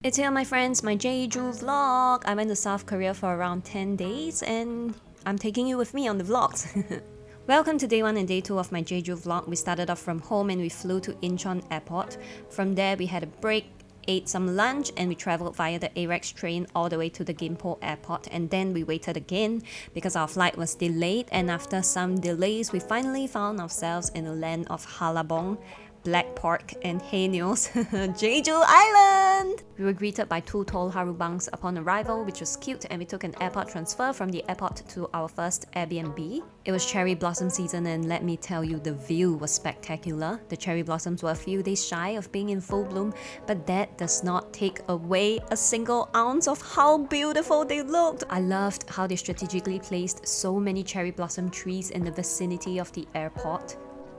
It's here, my friends, my JEJU vlog. I went to South Korea for around 10 days and I'm taking you with me on the vlogs. Welcome to day 1 and day 2 of my JEJU vlog. We started off from home and we flew to Incheon Airport. From there, we had a break, ate some lunch, and we traveled via the AREX train all the way to the Gimpo Airport. And then we waited again because our flight was delayed. And after some delays, we finally found ourselves in the land of Halabong, Black Pork, and Haenyos, Jeju Island! We were greeted by 2 tall harubangs upon arrival, which was cute, and we took an airport transfer from the airport to our first Airbnb. It was cherry blossom season, and let me tell you, the view was spectacular. The cherry blossoms were a few days shy of being in full bloom, but that does not take away a single ounce of how beautiful they looked. I loved how they strategically placed so many cherry blossom trees in the vicinity of the airport.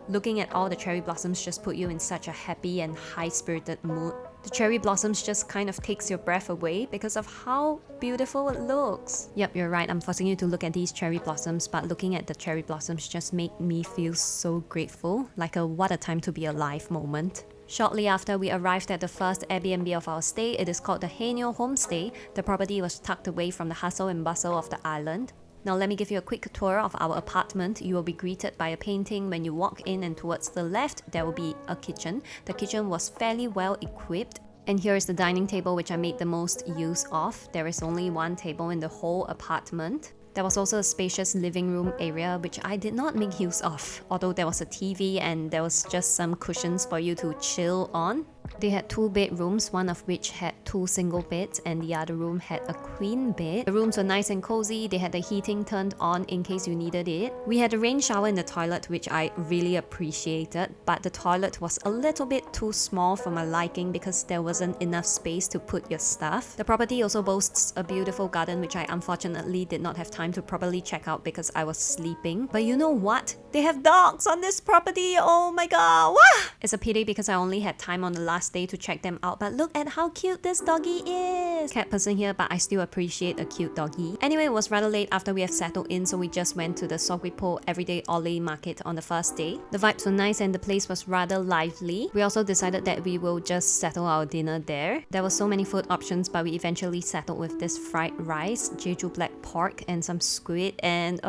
Looking at all the cherry blossoms just put you in such a happy and high-spirited mood. The cherry blossoms just kind of takes your breath away because of how beautiful it looks. Yep, you're right, I'm forcing you to look at these cherry blossoms, but looking at the cherry blossoms just made me feel so grateful, like a what a time to be alive moment. Shortly after we arrived at the first Airbnb of our stay, it is called the Haenyo Homestay. The property was tucked away from the hustle and bustle of the island. Now let me give you a quick tour of our apartment. You will be greeted by a painting when you walk in, and towards the left there will be a kitchen. The kitchen was fairly well equipped. And here is the dining table, which I made the most use of. There is only one table in the whole apartment. There was also a spacious living room area, which I did not make use of, although there was a TV and there was just some cushions for you to chill on. They had 2 bedrooms, one of which had 2 single beds and the other room had a queen bed. The rooms were nice and cozy. They had the heating turned on in case you needed it. We had a rain shower in the toilet, which I really appreciated, but the toilet was a little bit too small for my liking because there wasn't enough space to put your stuff. The property also boasts a beautiful garden, which I unfortunately did not have time to properly check out because I was sleeping. But you know what? They have dogs on this property! Oh my god! Wah! It's a pity because I only had time on the last day to check them out, but look at how cute this doggy is! Cat person here, but I still appreciate a cute doggy. Anyway, it was rather late after we have settled in, so we just went to the seogwipo everyday olle market on the first day. The vibes were nice and the place was rather lively. We also decided that we will just settle our dinner there. There were so many food options, but we eventually settled with this fried rice, Jeju black pork, and some squid, and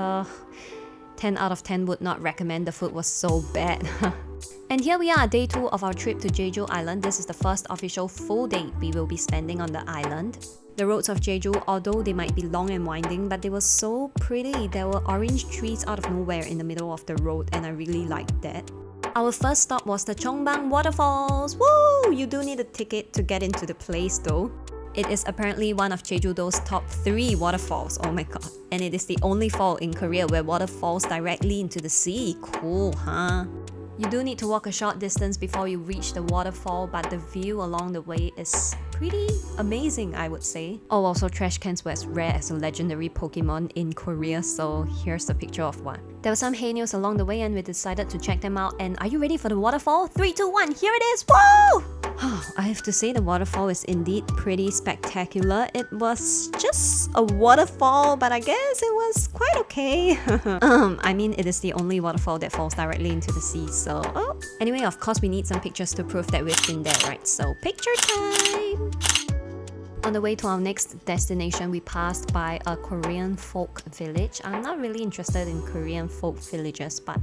10 out of 10 would not recommend. The food was so bad. And here we are, day 2 of our trip to Jeju Island. This is the first official full day we will be spending on the island. The roads of Jeju, although they might be long and winding, but they were so pretty. There were orange trees out of nowhere in the middle of the road, and I really liked that. Our first stop was the jeongbang waterfalls. Woo! You do need a ticket to get into the place though. It is apparently one of Jeju-do's top 3 waterfalls, oh my god. And it is the only fall in Korea where water falls directly into the sea. Cool, huh? You do need to walk a short distance before you reach the waterfall, but the view along the way is pretty amazing, I would say. Oh, also trash cans were as rare as a legendary Pokemon in Korea, so here's the picture of one. There were some haenyos along the way and we decided to check them out. And are you ready for the waterfall? 3, 2, 1, here it is! Whoa! I have to say the waterfall is indeed pretty spectacular. It was just a waterfall, but I guess it was quite okay. I mean, it is the only waterfall that falls directly into the sea, so... Oh. Anyway, of course we need some pictures to prove that we've been there, right? So, picture time! On the way to our next destination, we passed by a Korean folk village. I'm not really interested in Korean folk villages, but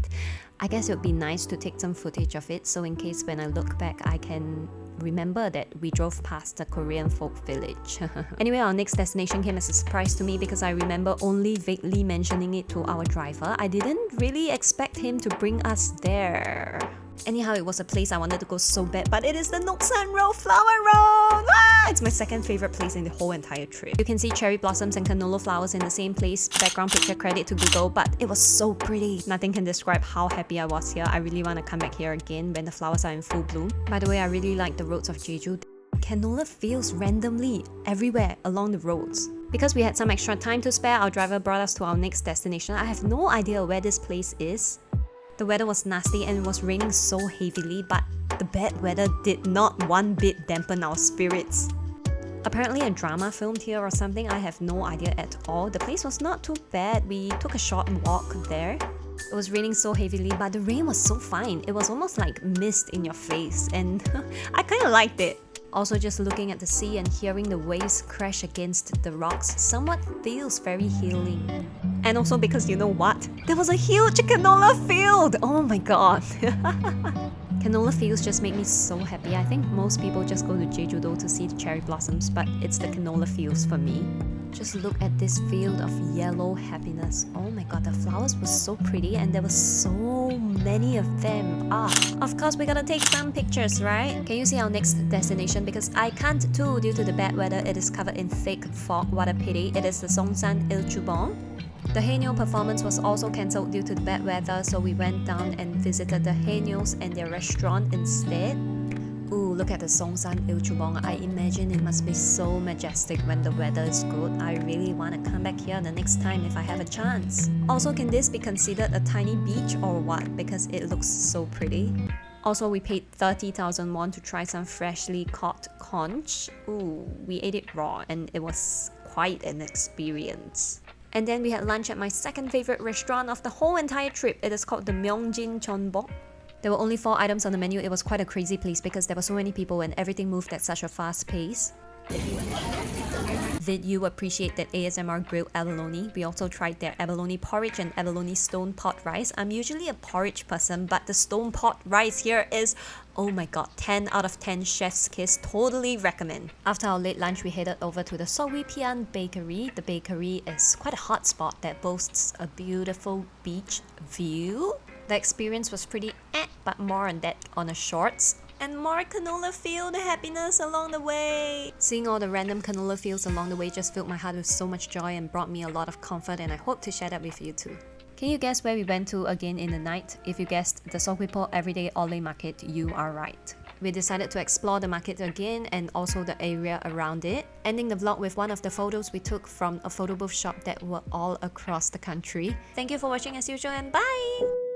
I guess it would be nice to take some footage of it, so in case when I look back, I can remember that we drove past a Korean folk village. Anyway, our next destination came as a surprise to me because I remember only vaguely mentioning it to our driver. I didn't really expect him to bring us there. Anyhow, it was a place I wanted to go so bad, but it is the noksan-ro flower road! Ah! It's my second favorite place in the whole entire trip. You can see cherry blossoms and canola flowers in the same place. Background picture credit to Google, but it was so pretty. Nothing can describe how happy I was here. I really want to come back here again when the flowers are in full bloom. By the way, I really like the roads of Jeju. Canola fields randomly everywhere along the roads. Because we had some extra time to spare, our driver brought us to our next destination. I have no idea where this place is. The weather was nasty and it was raining so heavily, but the bad weather did not one bit dampen our spirits. Apparently a drama filmed here or something, I have no idea at all. The place was not too bad. We took a short walk there. It was raining so heavily, but the rain was so fine. It was almost like mist in your face, and I kind of liked it. Also, just looking at the sea and hearing the waves crash against the rocks somewhat feels very healing. And also because you know what? There was a huge canola field! Oh my god! Canola fields just make me so happy. I think most people just go to Jeju-do to see the cherry blossoms, but it's the canola fields for me. Just look at this field of yellow happiness. Oh my god, the flowers were so pretty and there were so many of them. Of course we gotta take some pictures, right? Can you see our next destination? Because I can't too due to the bad weather. It is covered in thick fog. What a pity. It is the seongsan ilchubong. The haenyeo performance was also cancelled due to the bad weather, so we went down and visited the haenyeos and their restaurant instead. Ooh, look at the seongsan ilchubong. I imagine it must be so majestic when the weather is good. I really want to come back here the next time if I have a chance. Also, can this be considered a tiny beach or what? Because it looks so pretty. Also, we paid 30,000 won to try some freshly caught conch. Ooh, we ate it raw and it was quite an experience. And then we had lunch at my second favorite restaurant of the whole entire trip. It is called the myeongjin jeongbang. There were only 4 items on the menu. It was quite a crazy place because there were so many people and everything moved at such a fast pace. Did you appreciate that ASMR grilled abalone? We also tried their abalone porridge and abalone stone pot rice. I'm usually a porridge person, but the stone pot rice here is, oh my god, 10 out of 10 chef's kiss. Totally recommend. After our late lunch, we headed over to the Seogwipo bakery. The bakery is quite a hot spot that boasts a beautiful beach view. The experience was pretty but more on that on the shorts. And more canola field happiness along the way. Seeing all the random canola fields along the way just filled my heart with so much joy and brought me a lot of comfort, and I hope to share that with you too. Can you guess where we went to again in the night? If you guessed the Seogwipo Everyday Olle Market, you are right. We decided to explore the market again and also the area around it, ending the vlog with one of the photos we took from a photo booth shop that were all across the country. Thank you for watching as usual and bye!